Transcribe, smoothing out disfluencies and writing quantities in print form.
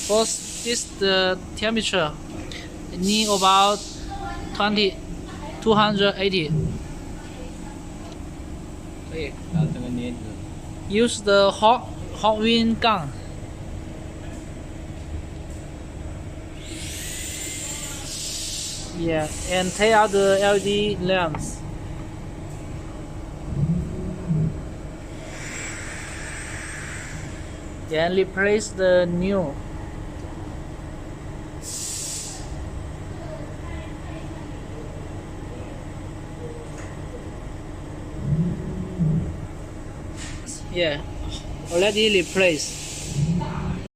First is the temperature. Need about 280. 可以。然后这个镊子。Use the hot wind gun. Yeah, and take out the LED lamps. Then replace the new. Yeah, already replaced.